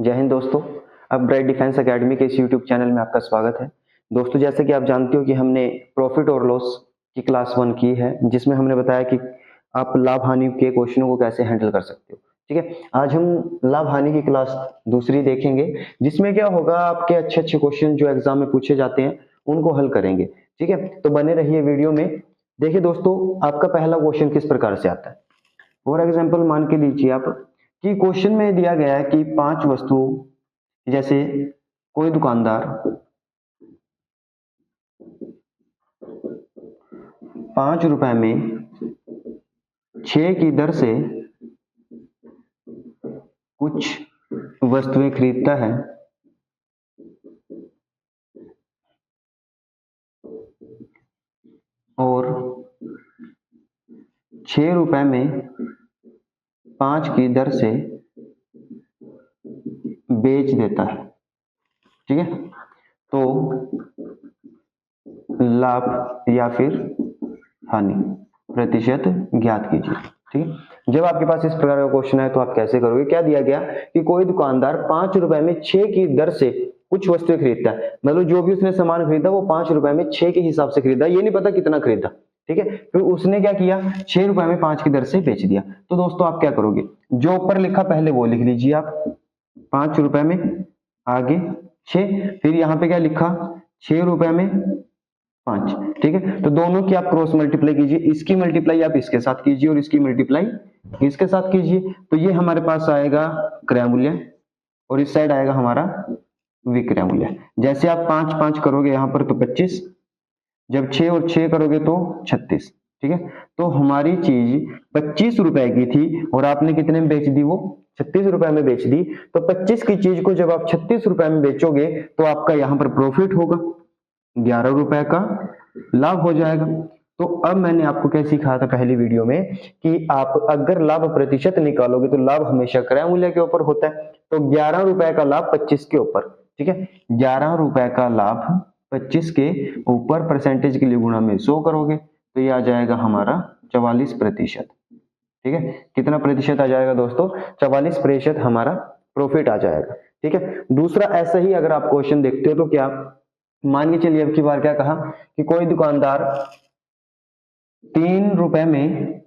जय हिंद दोस्तों। अब ब्राइट डिफेंस एकेडमी के इस यूट्यूब चैनल में आपका स्वागत है। दोस्तों, जैसे कि आप जानते हो कि हमने प्रॉफिट और लॉस की क्लास 1 की है, जिसमें हमने बताया कि आप लाभ हानि के क्वेश्चनों को कैसे हैंडल कर सकते हो। ठीक है, आज हम लाभ हानि की क्लास दूसरी देखेंगे, जिसमें क्या होगा, आपके अच्छे अच्छे क्वेश्चन जो एग्जाम में पूछे जाते हैं उनको हल करेंगे। ठीक है, तो बने रहिए वीडियो में। देखिए दोस्तों, आपका पहला क्वेश्चन किस प्रकार से आता है। फॉर एग्जाम्पल मान के लीजिए आप कि क्वेश्चन में दिया गया है कि 5 वस्तुओं, जैसे कोई दुकानदार 5 रुपए में 6 की दर से कुछ वस्तुएं खरीदता है और 6 रुपए में 5 की दर से बेच देता है। ठीक है, तो लाभ या फिर हानि प्रतिशत ज्ञात कीजिए। ठीक है, जब आपके पास इस प्रकार का क्वेश्चन है तो आप कैसे करोगे। क्या दिया गया कि कोई दुकानदार 5 रुपए में 6 की दर से कुछ वस्तुएं खरीदता है, मतलब जो भी उसने सामान खरीदा वो 5 रुपए में 6 के हिसाब से खरीदा, ये नहीं पता कितना खरीदा। ठीक है, फिर उसने क्या किया, 6 रुपए में 5 की दर से बेच दिया। तो दोस्तों आप क्या करोगे, जो ऊपर लिखा पहले वो लिख लीजिए आप, 5 रुपए में आगे 6, फिर यहाँ पे क्या लिखा, 6 रुपए में 5। ठीक है, तो दोनों की आप क्रॉस मल्टीप्लाई कीजिए, इसकी मल्टीप्लाई आप इसके साथ कीजिए और इसकी मल्टीप्लाई इसके साथ कीजिए, तो ये हमारे पास आएगा क्रय मूल्य और इस साइड आएगा हमारा विक्रय मूल्य। जैसे आप 5 5 करोगे यहाँ पर तो 25, जब 6 और 6 करोगे तो 36। ठीक है, तो हमारी चीज 25 रुपए की थी और आपने कितने में बेच दी, वो 36 रुपए में बेच दी। तो 25 की चीज को जब आप 36 रुपए में बेचोगे तो आपका यहाँ पर प्रॉफिट होगा, 11 रुपए का लाभ हो जाएगा। तो अब मैंने आपको क्या सिखाया था पहली वीडियो में कि आप अगर लाभ प्रतिशत निकालोगे तो लाभ हमेशा क्रय मूल्य के ऊपर होता है। तो 11 रुपए का लाभ 25 के ऊपर, ठीक है, 11 रुपए का लाभ 25 के ऊपर परसेंटेज के लिए गुणा में 100 करोगे तो ये आ जाएगा हमारा 44%। ठीक है, कितना प्रतिशत आ जाएगा दोस्तों, 44% हमारा प्रॉफिट आ जाएगा। ठीक है, दूसरा ऐसा ही अगर आप क्वेश्चन देखते हो तो क्या, मान के चलिए अब की बार क्या कहा कि कोई दुकानदार 3 रुपए में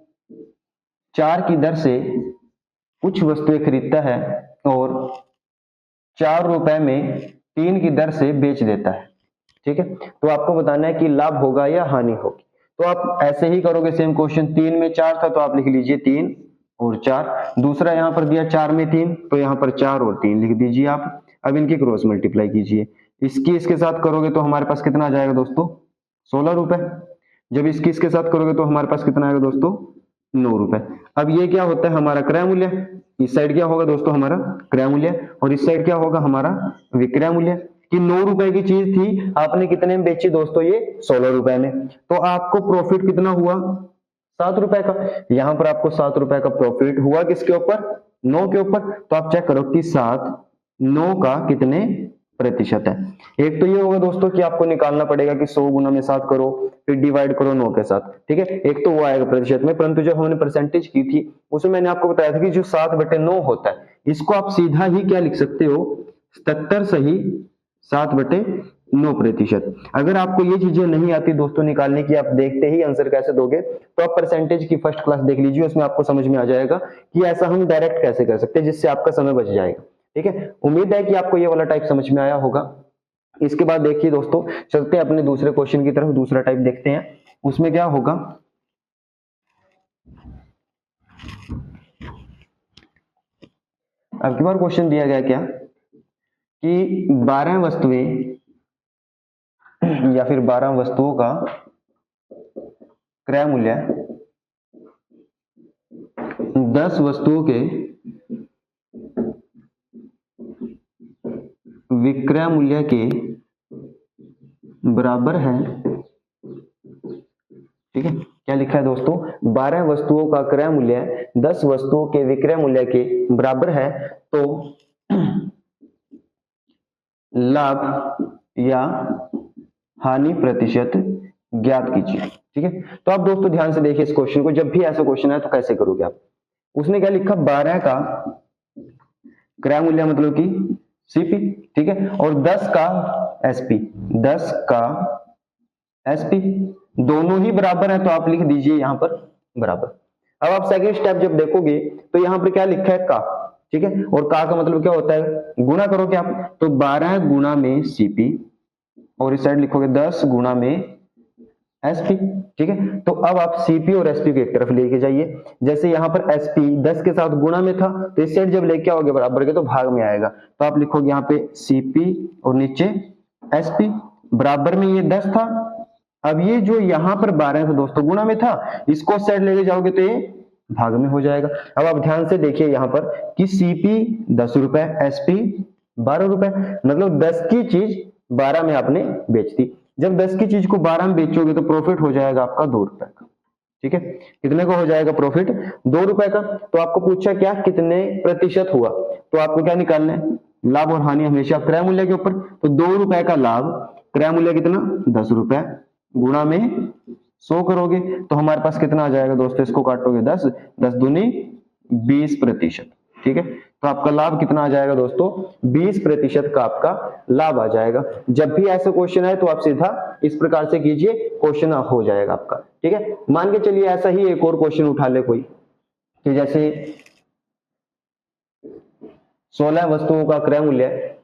4 की दर से कुछ वस्तुएं खरीदता है और 4 रुपए में 3 की दर से बेच देता है। ठीक है, तो आपको बताना है कि लाभ होगा या हानि होगी। तो आप ऐसे ही करोगे सेम क्वेश्चन, 3 में 4 था तो आप लिख लीजिए 3 और 4। दूसरा यहाँ पर दिया 4 में 3 तो यहाँ पर 4 और 3 लिख दीजिए आप। अब इनकी क्रॉस मल्टीप्लाई कीजिए, इसकी इसके साथ करोगे तो हमारे पास कितना आ जाएगा दोस्तों, 16 रुपए। जब इसकी इसके साथ करोगे तो हमारे पास कितना आएगा दोस्तों, 9 रुपए। अब ये क्या होता है, हमारा क्रय मूल्य। इस साइड क्या होगा दोस्तों, हमारा क्रय मूल्य, और इस साइड क्या होगा, हमारा विक्रय मूल्य। कि 9 रुपए की चीज थी, आपने कितने में बेची दोस्तों, ये 16 रुपए में, तो आपको प्रॉफिट कितना हुआ, 7 रुपए का। यहां पर आपको 7 रुपए का प्रॉफिट हुआ, किसके ऊपर, 9 के ऊपर। तो आप चेक करो कि 7 9 का कितने प्रतिशत है। एक तो ये होगा दोस्तों कि आपको निकालना पड़ेगा कि 100 गुना में 7 करो, फिर डिवाइड करो 9 के साथ। ठीक है, एक तो वो आएगा प्रतिशत में, परंतु जब हमने परसेंटेज की थी उसमें मैंने आपको बताया था कि जो 7/9 होता है, इसको आप सीधा ही क्या लिख सकते हो, 77 सही 7/9%। अगर आपको ये चीजें नहीं आती दोस्तों निकालने की, आप देखते ही आंसर कैसे दोगे, तो आप परसेंटेज की फर्स्ट क्लास देख लीजिए, उसमें आपको समझ में आ जाएगा कि ऐसा हम डायरेक्ट कैसे कर सकते हैं जिससे आपका समय बच जाएगा। ठीक है, उम्मीद है कि आपको ये वाला टाइप समझ में आया होगा। इसके बाद देखिए दोस्तों, चलते हैं अपने दूसरे क्वेश्चन की तरफ, दूसरा टाइप देखते हैं। उसमें क्या होगा, अब की बार क्वेश्चन दिया गया क्या कि 12 वस्तुएं या फिर 12 वस्तुओं का क्रय मूल्य 10 वस्तुओं के विक्रय मूल्य के बराबर है। ठीक है, क्या लिखा है दोस्तों, 12 वस्तुओं का क्रय मूल्य 10 वस्तुओं के विक्रय मूल्य के बराबर है, तो लाभ या हानि प्रतिशत ज्ञात कीजिए। ठीक है, तो आप दोस्तों ध्यान से देखिए इस क्वेश्चन को, जब भी ऐसा क्वेश्चन है तो कैसे करोगे आप। उसने क्या लिखा, 12 का क्रय मूल्य मतलब कि सीपी, ठीक है। और 10 का एसपी, 10 का एसपी दोनों ही बराबर है तो आप लिख दीजिए यहां पर बराबर। अब आप सेकंड स्टेप जब देखोगे तो यहां पर क्या लिखा है का, ठीक है। और का मतलब क्या होता है, गुणा करोगे आप, तो 12 गुणा में सीपी और इस साइड लिखोगे 10 गुणा में एसपी, ठीक है। तो अब आप सीपी और एसपी को एक तरफ लेके जाइए। जैसे यहां पर एसपी 10 के साथ गुणा में था तो इस साइड जब लेके आओगे बराबर के तो भाग में आएगा, तो आप लिखोगे यहाँ पे सीपी और नीचे एसपी, बराबर में ये 10 था। अब ये जो यहाँ पर 12 था दोस्तों गुणा में था, इसको साइड लेके जाओगे तो ये भाग में हो जाएगा। अब आप ध्यान से देखिए यहाँ पर कि सीपी 10 रुपए, एसपी 12 रुपए, मतलब 10 की चीज 12 में आपने बेच दी। जब 10 की चीज को 12 में बेचोगे तो प्रॉफिट हो जाएगा आपका 2 रुपए का, ठीक है। कितने का हो जाएगा प्रॉफिट, 2 रुपए का। तो आपको पूछा क्या कितने प्रतिशत हुआ, तो आपको क्या निकालना है, लाभ और हानि हमेशा क्रय मूल्य के ऊपर। तो 2 रुपए का लाभ, क्रय मूल्य कितना 10 रुपए, गुणा में 100 करोगे तो हमारे पास कितना आ जाएगा दोस्तों, इसको काटोगे 10, 10 दूनी 20%, ठीक है। तो आपका लाभ कितना आ जाएगा दोस्तों, 20% का आपका लाभ आ जाएगा। जब भी ऐसा क्वेश्चन है तो आप सीधा इस प्रकार से कीजिए, क्वेश्चन हो जाएगा आपका, ठीक है। मान के चलिए ऐसा ही एक और क्वेश्चन उठा ले कोई, कि जैसे 16 वस्तुओं का क्रय मूल्य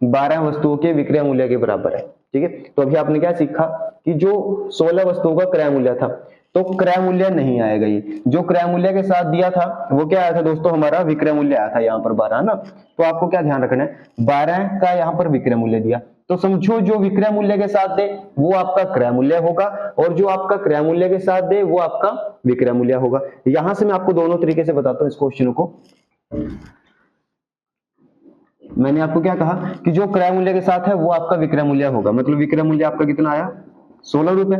12 वस्तुओं के विक्रय मूल्य के बराबर है, ठीक है। तो अभी आपने क्या सीखा कि जो 16 वस्तुओं का क्रय मूल्य था तो क्रय मूल्य नहीं आएगा, ये जो क्रय मूल्य के साथ दिया था वो क्या आया था दोस्तों, हमारा विक्रय मूल्य आया था यहाँ पर 12 ना। तो आपको क्या ध्यान रखना है, 12 का यहाँ पर विक्रय मूल्य दिया तो समझो जो विक्रय मूल्य के साथ दे वो आपका क्रय मूल्य होगा, और जो आपका क्रय मूल्य के साथ दे वो आपका विक्रय मूल्य होगा। यहां से मैं आपको दोनों तरीके से बताता हूं इस क्वेश्चन को। मैंने आपको क्या कहा कि जो क्रय मूल्य के साथ है वो आपका विक्रय मूल्य होगा, मतलब विक्रय मूल्य आपका कितना आया 16 रुपए,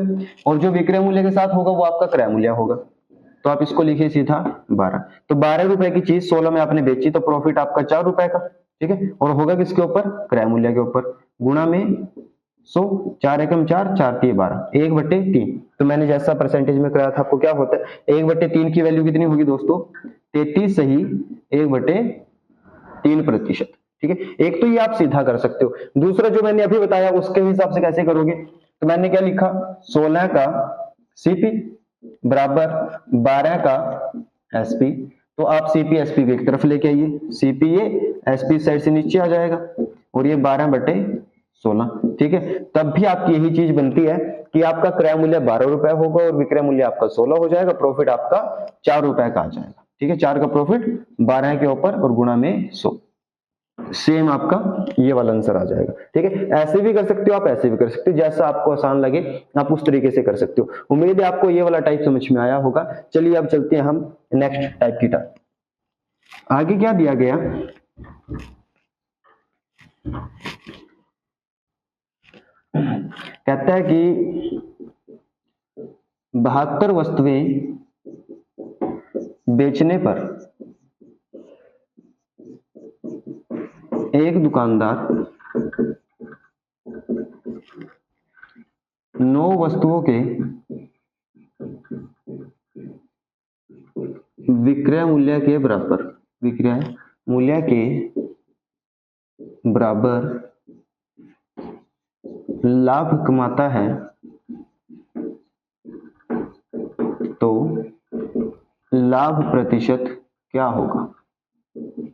और जो विक्रय मूल्य के साथ होगा वो आपका क्रय मूल्य होगा। तो आप इसको लिखिए सीधा 12। तो 12 रुपए की चीज 16 में आपने बेची तो प्रॉफिट आपका 4 रुपए का, ठीक है। और होगा किसके ऊपर, क्रय मूल्य के ऊपर, गुणा में 100, 4 एकम 4, 4 3 12, 1/3। तो मैंने जैसा परसेंटेज में कराया था आपको क्या होता है, 1/3 की वैल्यू कितनी होगी दोस्तों, 33 सही 1/3%, ठीक है। एक तो ये आप सीधा कर सकते हो, दूसरा जो मैंने अभी बताया उसके हिसाब से कैसे करोगे, तो मैंने क्या लिखा 16 का सीपी बराबर 12 का एसपी। तो आप सीपी एसपी को एक तरफ लेके आइए, सीपी ये एसपी साइड से नीचे आ जाएगा और ये 12/16, ठीक है। तब भी आपकी यही चीज बनती है कि आपका क्रय मूल्य 12 रुपए होगा और विक्रय मूल्य आपका 16 हो जाएगा, प्रॉफिट आपका 4 रुपए का आ जाएगा, ठीक है। 4 का प्रॉफिट 12 के ऊपर और गुणा में 100, सेम आपका ये वाला आंसर आ जाएगा, ठीक है। ऐसे भी कर सकते हो आप, ऐसे भी कर सकते हो, जैसा आपको आसान लगे आप उस तरीके से कर सकते हो। उम्मीद है आपको ये वाला टाइप समझ में आया होगा। चलिए अब चलते हैं हम नेक्स्ट टाइप की टाइप। आगे क्या दिया गया, कहता है कि 72 वस्तुएं बेचने पर एक दुकानदार 9 वस्तुओं के विक्रय मूल्य के बराबर, विक्रय मूल्य के बराबर लाभ कमाता है तो लाभ प्रतिशत क्या होगा,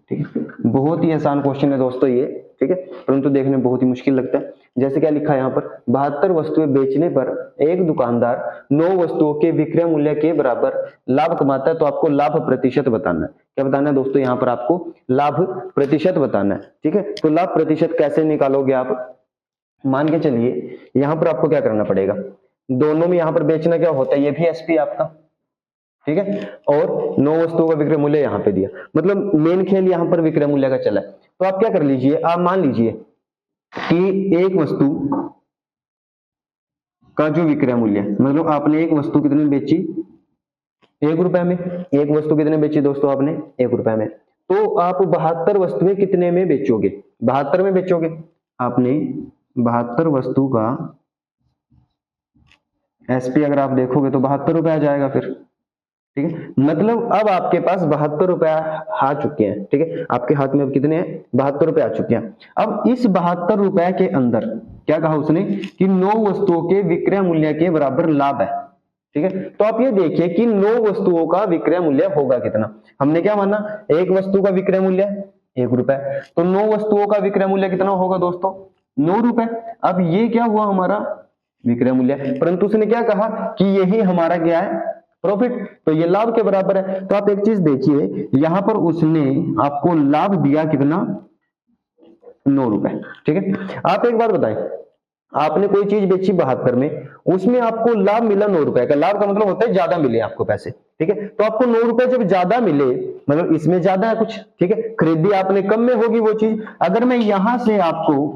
ठीक है। बहुत ही आसान क्वेश्चन है दोस्तों ये, ठीक है, परंतु देखने में बहुत ही मुश्किल लगता है। जैसे क्या लिखा है यहाँ पर, 72 वस्तुएं बेचने पर एक दुकानदार 9 वस्तुओं के विक्रय मूल्य के बराबर लाभ कमाता है, तो आपको लाभ प्रतिशत बताना है। क्या बताना है दोस्तों, यहाँ पर आपको लाभ प्रतिशत बताना है, ठीक है। तो लाभ प्रतिशत कैसे निकालोगे आप, मान के चलिए यहाँ पर आपको क्या करना पड़ेगा, दोनों में यहाँ पर बेचना क्या होता है, ये भी एसपी आपका, ठीक है, और 9 वस्तुओं का विक्रय मूल्य यहाँ पे दिया, मतलब मेन खेल यहाँ पर विक्रय मूल्य का चला है। तो आप क्या कर लीजिए, आप मान लीजिए कि एक वस्तु का जो विक्रय मूल्य, मतलब आपने एक वस्तु कितने में बेची, 1 रुपए में। एक वस्तु कितने बेची दोस्तों आपने, 1 रुपए में। तो आप 72 वस्तुएं कितने में बेचोगे, 72 में बेचोगे। आपने 72 वस्तु का एसपी अगर आप देखोगे तो 72 रुपए आ जाएगा फिर, ठीक है, मतलब अब आपके पास 72 रुपए आ चुके हैं। ठीक है, आपके हाथ में अब कितने हैं, 72 रुपए आ चुके हैं। अब इस 72 रुपए के अंदर क्या कहा उसने कि 9 वस्तुओं के विक्रय मूल्य के बराबर लाभ है। ठीक है, तो आप ये देखिए कि 9 वस्तुओं का विक्रय मूल्य होगा कितना। हमने क्या माना, एक वस्तु का विक्रय मूल्य 1 रुपए, तो 9 वस्तुओं का विक्रय मूल्य कितना होगा दोस्तों, 9 रुपए। अब ये क्या हुआ हमारा विक्रय मूल्य, परंतु उसने क्या कहा कि यही हमारा क्या है, प्रॉफिट, तो ये लाभ के बराबर है। तो आप एक चीज देखिए, यहां पर उसने आपको लाभ दिया कितना, 9 रुपए। ठीक है, आप एक बार बताएं, आपने कोई चीज बेची 72 में, उसमें आपको लाभ मिला 9 रुपए का। लाभ का मतलब होता है ज्यादा मिले आपको पैसे। ठीक है, तो आपको 9 रुपए जब ज्यादा मिले, मतलब इसमें ज्यादा है कुछ। ठीक है, खरीदी आपने कम में होगी वो चीज। अगर मैं यहां से आपको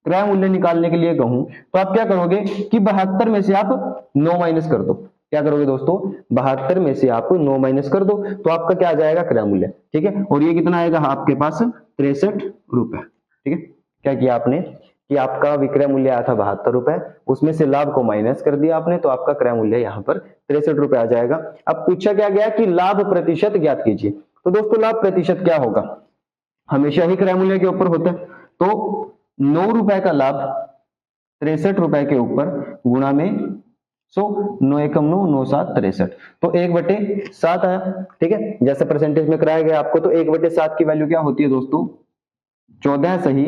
क्रय मूल्य निकालने के लिए कहूं, तो आप क्या करोगे कि 72 में से आप 9 माइनस कर दो। क्या करोगे दोस्तों, 72 में से आप 9 माइनस कर दो, तो आपका क्या आ जाएगा, क्रय मूल्य। ठीक है, और ये कितना आएगा आपके पास, 63 रुपए। ठीक है, क्या किया आपने कि आपका विक्रय मूल्य आया था 72 रुपए, उसमें से लाभ को माइनस कर दिया आपने, तो आपका क्रय मूल्य यहाँ पर 63 रुपए आ जाएगा। अब पूछा क्या गया कि लाभ प्रतिशत ज्ञात कीजिए। तो दोस्तों लाभ प्रतिशत क्या होगा, हमेशा ही क्रय मूल्य के ऊपर होता है। तो 9 रुपए का लाभ 63 रुपए के ऊपर गुणा में 100, 9 एकम 9, 9 7 63, तो 1/7 आया। ठीक है, जैसे परसेंटेज में कराया गया आपको, तो 1/7 की वैल्यू क्या होती है दोस्तों, 14 सही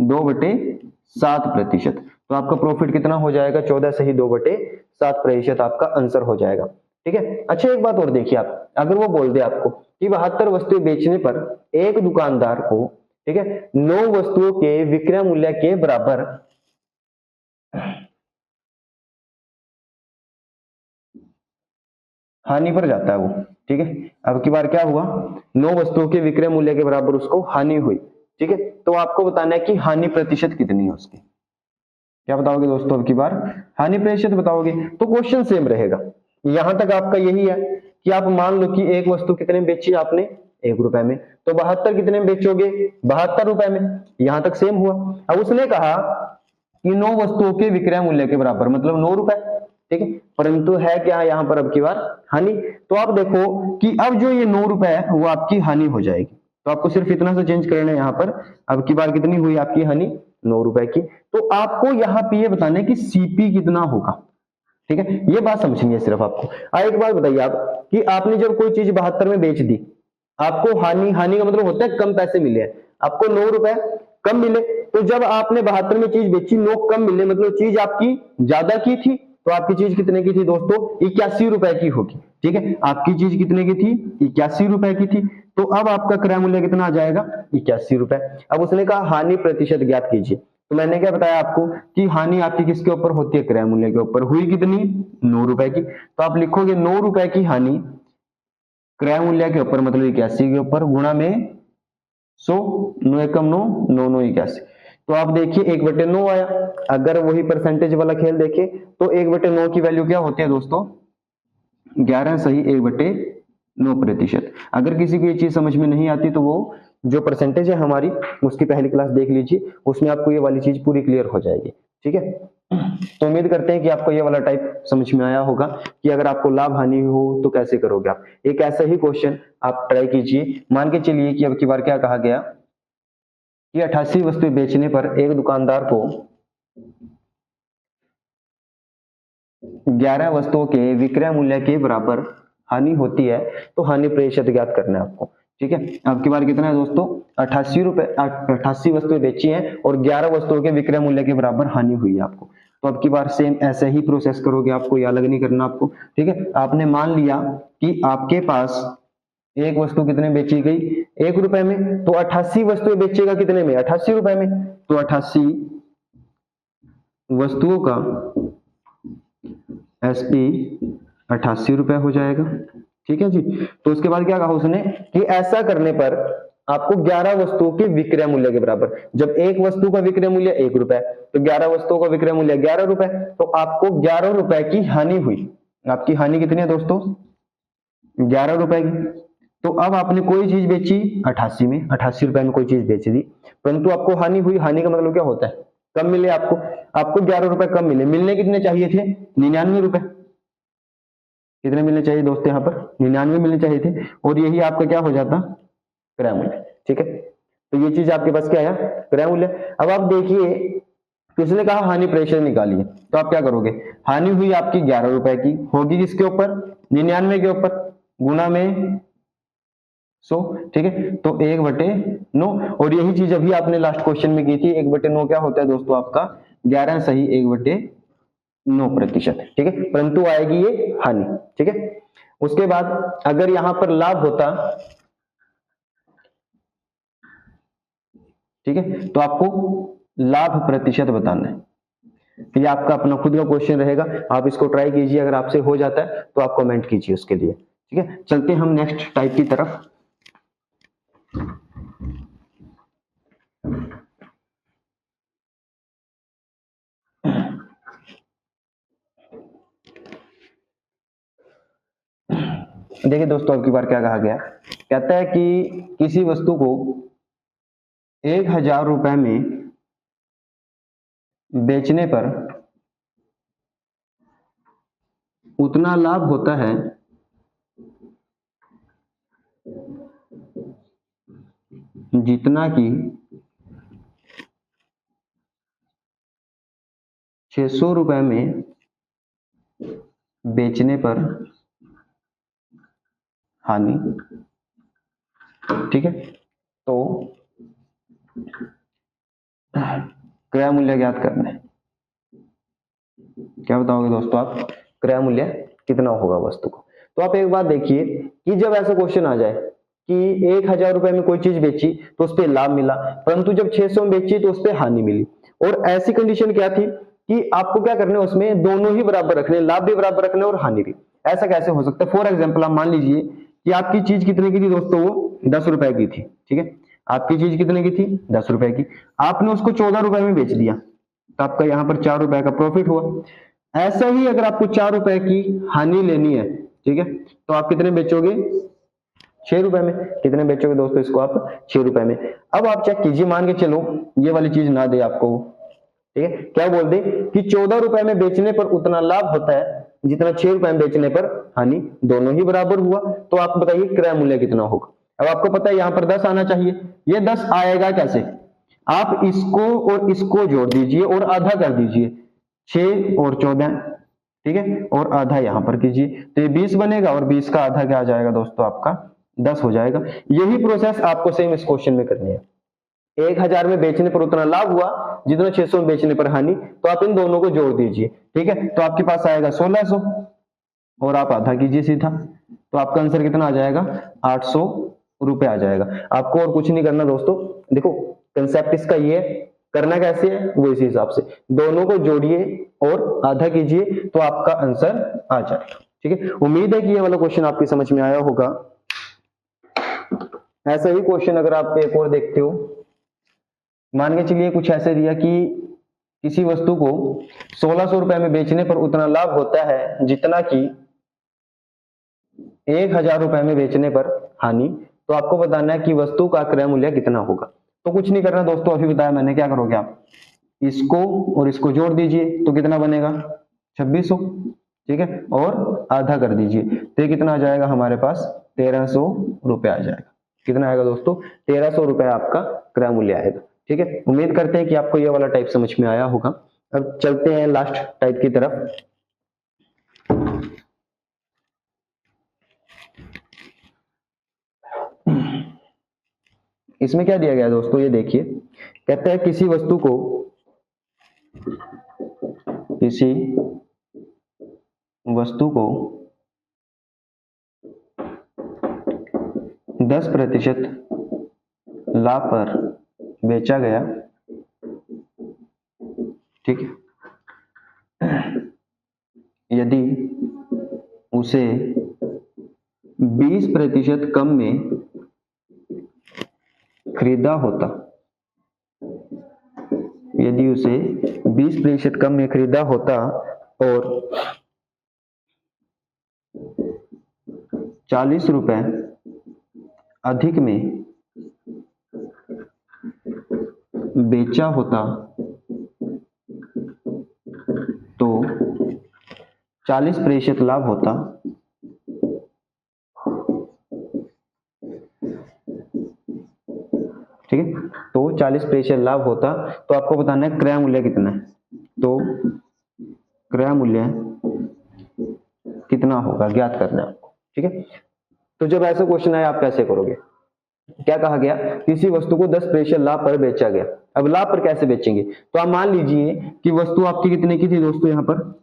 2/7%। तो आपका प्रॉफिट कितना हो जाएगा, 14 सही 2/7% आपका आंसर हो जाएगा। ठीक है, अच्छा एक बात और देखिए आप, अगर वो बोल दे आपको कि 72 वस्तुएं बेचने पर एक दुकानदार को, ठीक है, 9 वस्तुओं के विक्रय मूल्य के बराबर हानि पर जाता है वो। ठीक है, अब की बार क्या हुआ, 9 वस्तुओं के विक्रय मूल्य के बराबर उसको हानि हुई। ठीक है, तो आपको बताना है कि हानि प्रतिशत कितनी है उसकी। क्या बताओगे दोस्तों, अब की बार हानि प्रतिशत बताओगे, तो क्वेश्चन सेम रहेगा। यहां तक आपका यही है कि आप मान लो कि एक वस्तु कितने में बेची आपने, 1 रुपए में, तो 72 कितने में बेचोगे, 72 रुपए में। यहां तक सेम हुआ। अब उसने कहा कि 9 वस्तुओं के विक्रय मूल्य के बराबर, मतलब 9 रुपए। ठीक है, परंतु है क्या यहाँ पर अब की बार, हानि। तो आप देखो कि अब जो ये 9 रुपए है वो आपकी हानि हो जाएगी। तो आपको सिर्फ इतना सा चेंज करना है यहाँ पर, अब की बार कितनी हुई आपकी हानि, 9 रुपए की। तो आपको यहाँ पे ये बताना है कि सीपी कितना होगा। ठीक है, ये बात समझनी है सिर्फ आपको। एक बात बताइए आप कि आपने जब कोई चीज 72 में बेच दी, आपको हानि, हानि का मतलब होता है कम पैसे मिले हैं, आपको 9 रुपए कम मिले। तो जब आपने 72 में चीज बेची, 9 कम मिले, मतलब चीज आपकी ज्यादा की थी, तो आपकी चीज कितने की थी दोस्तों, 81 रुपए की होगी। ठीक है, आपकी चीज कितने की थी, 81 रुपए की थी। तो अब आपका क्रय मूल्य कितना आ जाएगा, 81 रुपए। अब उसने कहा हानि प्रतिशत ज्ञात कीजिए। तो मैंने क्या बताया आपको कि हानि आपकी किसके ऊपर होती है, क्रय मूल्य के ऊपर। हुई कितनी, 9 रुपए की। तो आप लिखोगे 9 रुपए की हानि क्रय मूल्य के ऊपर, मतलब 81 के ऊपर, गुणा में 100, 9 एकम 9, 9 9 81। तो आप देखिए 1/9 आया। अगर वही परसेंटेज वाला खेल देखें, तो 1/9 की वैल्यू क्या होती है दोस्तों, 11 सही 1/9%। अगर किसी को ये चीज समझ में नहीं आती, तो वो जो परसेंटेज है हमारी, उसकी पहली क्लास देख लीजिए, उसमें आपको ये वाली चीज पूरी क्लियर हो जाएगी। ठीक है, तो उम्मीद करते हैं कि आपको ये वाला टाइप समझ में आया होगा कि अगर आपको लाभ हानि हो तो कैसे करोगे आप। एक ऐसा ही क्वेश्चन आप ट्राई कीजिए। मान के चलिए कि अब की बार क्या कहा गया कि 88 वस्तुएं बेचने पर एक दुकानदार को 11 वस्तुओं के विक्रय मूल्य के बराबर हानि होती है, तो हानि प्रतिशत ज्ञात करना है आपको। ठीक है, अब की बार कितना है दोस्तों, 88 वस्तुएं बेची हैं और 11 वस्तुओं के विक्रय मूल्य के बराबर हानि हुई है आपको। तो अब की बार सेम ऐसे ही प्रोसेस करोगे, आपको ये अलग नहीं करना आपको। ठीक है, आपने मान लिया कि आपके पास एक वस्तु कितने बेची गई, 1 रुपए में, तो 88 वस्तुएं बेचेगा कितने में, 88 रुपए में। तो 88 वस्तुओं का एसपी 88 रुपए हो जाएगा। ठीक है जी, तो उसके बाद क्या कहा उसने कि ऐसा करने पर आपको 11 वस्तुओं के विक्रय मूल्य के बराबर, जब एक वस्तु का विक्रय मूल्य 1 रुपए, तो 11 वस्तुओं का विक्रय मूल्य 11 रुपए, तो आपको 11 रुपए की हानि हुई। आपकी हानि कितनी है दोस्तों, 11 रुपए की। तो अब आपने कोई चीज बेची 88 में, 88 रुपए में कोई चीज बेच दी, परंतु आपको हानि हुई। हानि का मतलब क्या होता है, कम मिले आपको। आपको 11 रुपए कम मिले, मिलने कितने चाहिए थे, 99 रुपए। कितने मिलने चाहिए दोस्तों, यहाँ पर 99 मिलने चाहिए थे, और यही आपका क्या हो जाता, क्रय मूल्य। ठीक है, तो ये चीज आपके पास क्या आया, क्रय मूल्य। अब आप देखिए तो उसने कहा हानि प्रेषित निकालिए, तो आप क्या करोगे, हानि हुई आपकी 11 रुपए की, होगी किसके ऊपर, 99 के ऊपर, गुना में 100। ठीक है, तो 1/9, और यही चीज अभी आपने लास्ट क्वेश्चन में की थी, 1/9 क्या होता है दोस्तों आपका 11 सही 1/9%। ठीक है, परंतु आएगी ये हानि। ठीक है, उसके बाद अगर यहां पर लाभ होता, ठीक है, तो आपको लाभ प्रतिशत बताना है। ये आपका अपना खुद का क्वेश्चन रहेगा, आप इसको ट्राई कीजिए, अगर आपसे हो जाता है तो आप कमेंट कीजिए उसके लिए। ठीक है, चलते हैं हम नेक्स्ट टाइप की तरफ। देखिए दोस्तों, अब की बार क्या कहा गया, कहता है कि किसी वस्तु को 1000 रुपए में बेचने पर उतना लाभ होता है जितना कि 600 रुपए में बेचने पर हानि। ठीक है, तो क्रय मूल्य ज्ञात करना है। क्या बताओगे दोस्तों आप, क्रय मूल्य कितना होगा वस्तु को। तो आप एक बात देखिए कि जब ऐसा क्वेश्चन आ जाए कि 1000 रुपए में कोई चीज बेची तो उस पर लाभ मिला, परंतु जब 600 में बेची तो उस पर हानि मिली, और ऐसी कंडीशन क्या थी कि आपको क्या करना है, उसमें दोनों ही बराबर रखने, लाभ भी बराबर रखने और हानि भी। ऐसा कैसे हो सकता है, फॉर एग्जाम्पल आप मान लीजिए कि आपकी चीज कितने की थी दोस्तों, वो 10 रुपए की थी। ठीक है, आपकी चीज कितने की थी, 10 रुपए की, आपने उसको 14 रुपए में बेच दिया, तो आपका यहाँ पर 4 रुपए का प्रॉफिट हुआ। ऐसा ही अगर आपको 4 रुपए की हानि लेनी है, ठीक है, तो आप कितने बेचोगे, 6 रुपए में। कितने बेचोगे दोस्तों इसको आप, 6 रुपए में। अब आप चेक कीजिए, मान के चलो ये वाली चीज ना दे आपको, ठीक है, क्या बोल दे कि 14 रुपए में बेचने पर उतना लाभ होता है जितना 6 रुपए में बेचने पर हानि, दोनों ही बराबर हुआ, तो आप बताइए क्रय मूल्य कितना होगा। अब आपको पता है यहाँ पर 10 आना चाहिए, ये 10 आएगा कैसे, आप इसको और इसको जोड़ दीजिए और आधा कर दीजिए, 6 और 14, ठीक है, और आधा यहां पर कीजिए, तो ये 20 बनेगा, और 20 का आधा क्या आ जाएगा दोस्तों आपका 10 हो जाएगा। यही प्रोसेस आपको सेम इस क्वेश्चन में करनी है। 1000 में बेचने पर उतना लाभ हुआ जितना 600 में बेचने पर हानि, तो आप इन दोनों को जोड़ दीजिए। ठीक है, तो आपके पास आएगा 1600, और आप आधा कीजिए सीधा, तो आपका आंसर कितना आ जाएगा, 800 रुपए आ जाएगा। आपको और कुछ नहीं करना दोस्तों, देखो कंसेप्ट इसका ये है, करना कैसे है वो इसी हिसाब से, दोनों को जोड़िए और आधा कीजिए, तो आपका आंसर आ जाएगा। ठीक है, उम्मीद है कि ये वाला क्वेश्चन आपकी समझ में आया होगा। ऐसा ही क्वेश्चन अगर आप एक और देखते हो, मान के चलिए कुछ ऐसे दिया कि किसी वस्तु को 1600 रुपए में बेचने पर उतना लाभ होता है जितना कि 1000 रुपए में बेचने पर हानि, तो आपको बताना है कि वस्तु का क्रय मूल्य कितना होगा। तो कुछ नहीं करना दोस्तों, अभी बताया मैंने, क्या करोगे आप इसको और इसको जोड़ दीजिए, तो कितना बनेगा 2600, ठीक है, और आधा कर दीजिए, तो कितना आ जाएगा हमारे पास 1300 रुपए आ जाएगा। कितना आएगा दोस्तों, 1300 रुपए आपका क्रय मूल्य आएगा। ठीक है, उम्मीद करते हैं कि आपको ये वाला टाइप समझ में आया होगा। अब चलते हैं लास्ट टाइप की तरफ। इसमें क्या दिया गया है दोस्तों, ये देखिए, कहते हैं किसी वस्तु को 10% लाभ पर बेचा गया, ठीक है, यदि उसे 20% कम में खरीदा होता, यदि उसे 20% कम में खरीदा होता और 40 रुपए अधिक में बेचा होता, तो 40% लाभ होता, ठीक है। तो 40% लाभ होता, तो आपको बताना है क्रय मूल्य कितना है। तो क्रय मूल्य कितना होगा ज्ञात करना है आपको, ठीक है। तो जब ऐसा क्वेश्चन आए आप कैसे करोगे, क्या कहा गया, किसी वस्तु को 10% लाभ पर बेचा गया। अब लाभ पर कैसे बेचेंगे, तो आप मान लीजिए कि वस्तु आपकी कितने की थी दोस्तों, यहाँ पर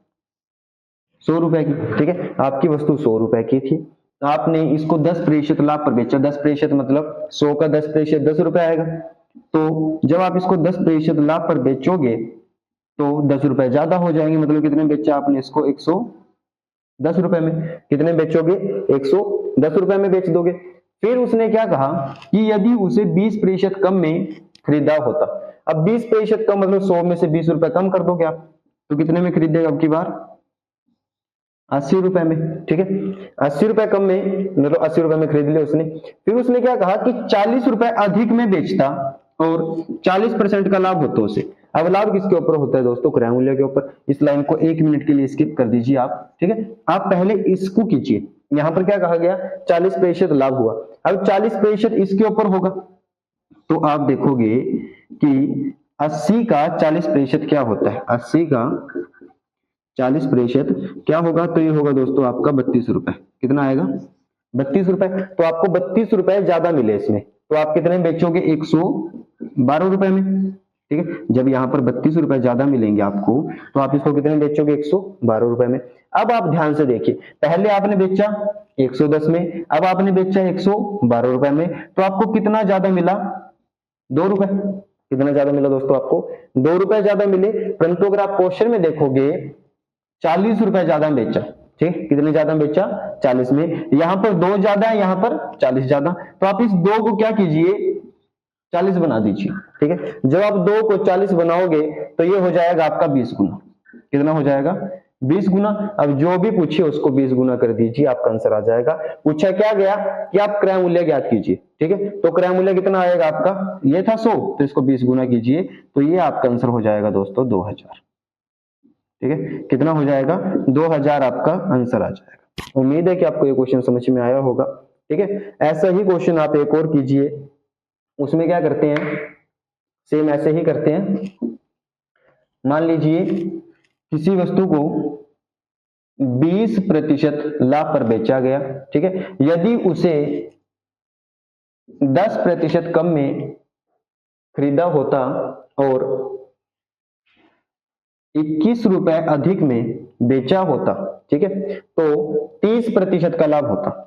100 रुपए की, ठीक है। आपकी वस्तु 100 रुपए की थी, आपने इसको 10% लाभ पर बेचा। 10% मतलब 100 का 10% 10 रुपए आएगा। तो जब आप इसको 10% लाभ पर बेचोगे तो 10 रुपए ज्यादा हो जाएंगे, मतलब कितने बेचा आपने इसको, 110 रुपए में। कितने बेचोगे, 110 रुपए में बेच दोगे। फिर उसने क्या कहा कि यदि उसे 20% कम में खरीदा होता। अब 20% कम मतलब 100 में से 20 रुपए कम कर दोगे आप, तो कितने में खरीदेगा अब की बार, 80 रुपए में, ठीक है। 80 रुपए कम में मतलब 80 रुपए में खरीद लिया उसने। फिर उसने क्या कहा कि 40 रुपए अधिक में बेचता और 40% का लाभ होता उसे। अब लाभ किसके ऊपर होता है दोस्तों, क्रय मूल्य के ऊपर। इस लाइन को 1 मिनट के लिए स्किप कर दीजिए आप, ठीक है। आप पहले इसको कीजिए, यहां पर क्या कहा गया, 40% लाभ हुआ। अब 40% इसके ऊपर होगा, तो आप देखोगे कि 80 का 40% क्या होता है, 80 का 40% क्या होगा, तो ये होगा दोस्तों आपका 32 रुपए। कितना आएगा, 32 रुपए। तो आपको 32 रुपए ज्यादा मिले इसमें, तो आप कितने बेचोगे, 112 रुपए में, ठीक है। जब यहाँ पर 32 रुपए ज्यादा मिलेंगे आपको, तो आप इसको कितने बेचोगे, 112 रुपए में। अब आप ध्यान से देखिए, पहले आपने बेचा 110 में, अब आपने बेचा 112 रुपए में, तो आपको कितना ज्यादा मिला, 2 रुपए। कितना ज्यादा मिला दोस्तों, आपको 2 रुपए ज्यादा मिले। परंतु अगर आप क्वेश्चन में देखोगे 40 रुपए ज्यादा बेचा, ठीक है। कितने ज्यादा बेचा, 40 में। यहां पर 2 ज्यादा है, यहां पर 40 ज्यादा, तो आप इस 2 को क्या कीजिए, 40 बना दीजिए, ठीक है। जब आप 2 को 40 बनाओगे तो ये हो जाएगा आपका 20 गुना। कितना हो जाएगा, 20 गुना। अब जो भी पूछिए उसको 20 गुना कर दीजिए, आपका आंसर आ जाएगा। पूछा क्या गया कि आप क्रय मूल्य ज्ञात कीजिए, ठीक है। तो क्रय मूल्य कितना आएगा आपका, ये था 100, तो इसको 20 गुना कीजिए, तो ये आपका आंसर हो जाएगा दोस्तों 2000, ठीक है। कितना हो जाएगा, 2000 आपका आंसर आ जाएगा। उम्मीद है कि आपको ये क्वेश्चन समझ में आया होगा, ठीक है। ऐसा ही क्वेश्चन आप एक और कीजिए, उसमें क्या करते हैं, सेम ऐसे ही करते हैं। मान लीजिए किसी वस्तु को 20% लाभ पर बेचा गया, ठीक है। यदि उसे 10% कम में खरीदा होता और 21 रुपए अधिक में बेचा होता, ठीक है, तो 30% का लाभ होता।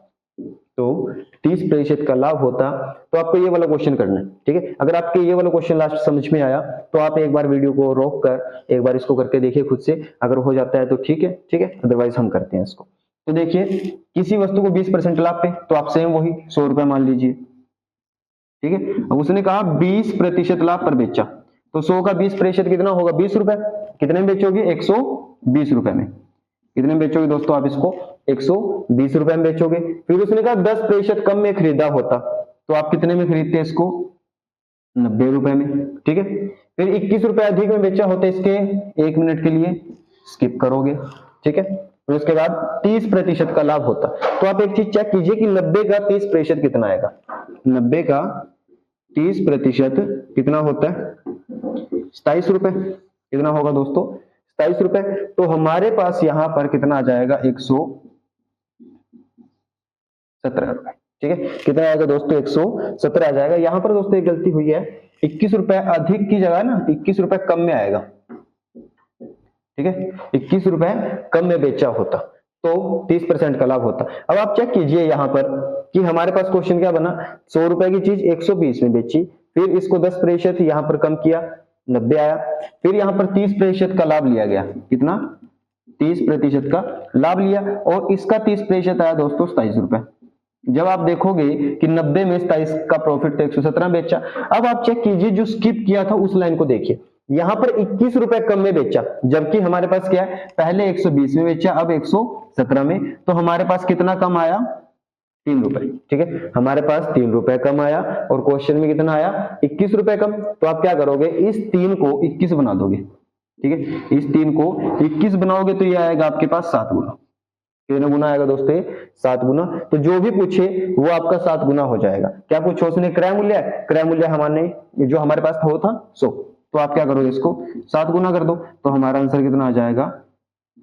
तो 30% का लाभ होता, तो आपको ये वाला क्वेश्चन करना है, ठीक है। अगर आपके ये वाला क्वेश्चन लास्ट समझ में आया तो आप एक बार वीडियो को रोक कर एक बार इसको करके देखिए खुद से, अगर हो जाता है तो ठीक है, ठीक है, अदरवाइज हम करते हैं इसको। तो देखिए किसी वस्तु को 20% लाभ पे, तो आप सेम वही 100 रुपए मान लीजिए, ठीक है। अब उसने कहा 20% लाभ पर बेचा, तो 100 का 20% कितना होगा, 20 रुपए। कितने में बेचोगे, 120 रुपए में। कितने में बेचोगे दोस्तों आप इसको, 120 रुपए में बेचोगे। फिर उसने कहा 10% कम में खरीदा होता, तो आप कितने में खरीदते हैं इसको, 90 रुपए में, ठीक है। फिर 21 रुपए अधिक में बेचा होता, इसके 1 मिनट के लिए स्किप करोगे, ठीक है। फिर उसके बाद 30% का लाभ होता, तो आप एक चीज चेक कीजिए कि 90 का 30% कितना आएगा। 90 का 30% कितना होता है, 27 रुपए। कितना होगा दोस्तों, 27 रुपए। तो हमारे पास यहां पर कितना आ जाएगा, 117 रुपए, ठीक है। कितना आएगा दोस्तों, 117 आ जाएगा। यहां पर दोस्तों एक गलती हुई है, 21 रुपए अधिक की जगह ना 21 रुपए कम में आएगा, ठीक है। 21 रुपए कम में बेचा होता तो 30% का लाभ होता। अब आप चेक कीजिए यहां पर कि हमारे पास क्वेश्चन क्या बना, 100 रुपए की चीज 120 में बेची, फिर इसको 10% यहां पर कम किया, 90 आया। फिर यहां पर 30% का लाभ लिया गया, कितना, 30% का लाभ लिया, और इसका 30% आया दोस्तों 27 रुपए। जब आप देखोगे कि 90 में 27 का प्रॉफिट तो 117 बेचा। अब आप चेक कीजिए जो स्किप किया था उस लाइन को देखिए, यहां पर 21 रुपए कम में बेचा, जबकि हमारे पास क्या है, पहले 120 में बेचा, अब 117 में, तो हमारे पास कितना कम आया, 3 रुपए, ठीक है। हमारे पास 3 रुपए कम आया, और क्वेश्चन में कितना आया, 21 रुपए कम। तो आप क्या करोगे, इस 3 को 21 बना दोगे, ठीक है। इस 3 को 21 बनाओगे तो ये आएगा आपके पास 7 गुना, कितने गुना आएगा दोस्तों, 7 गुना। तो जो भी पूछे वो आपका 7 गुना हो जाएगा। क्या पूछो उसने, क्रय मूल्य, क्रय मूल्य हमारे जो हमारे पास था वो था 100, तो आप क्या करोगे, इसको 7 गुना कर दो, तो हमारा आंसर कितना आ जाएगा,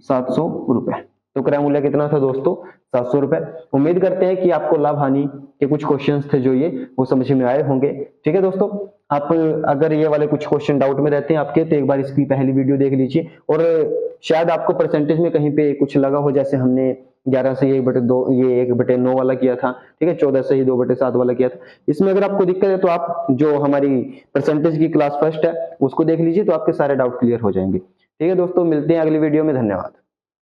700 रुपए। तो क्रय मूल्य कितना था दोस्तों, 700 रुपए। उम्मीद करते हैं कि आपको लाभ हानि के कुछ क्वेश्चंस थे जो ये वो समझ में आए होंगे। ठीक है दोस्तों, आप अगर ये वाले कुछ क्वेश्चन डाउट में रहते हैं आपके, तो एक बार इसकी पहली वीडियो देख लीजिए, और शायद आपको परसेंटेज में कहीं पे कुछ लगा हो, जैसे हमने 11 से 1/2 ये 1/9 वाला किया था, ठीक है, 14 से ही 2/7 वाला किया था। इसमें अगर आपको दिक्कत है तो आप जो हमारी परसेंटेज की क्लास फर्स्ट है उसको देख लीजिए, तो आपके सारे डाउट क्लियर हो जाएंगे। ठीक है दोस्तों, मिलते हैं अगली वीडियो में, धन्यवाद।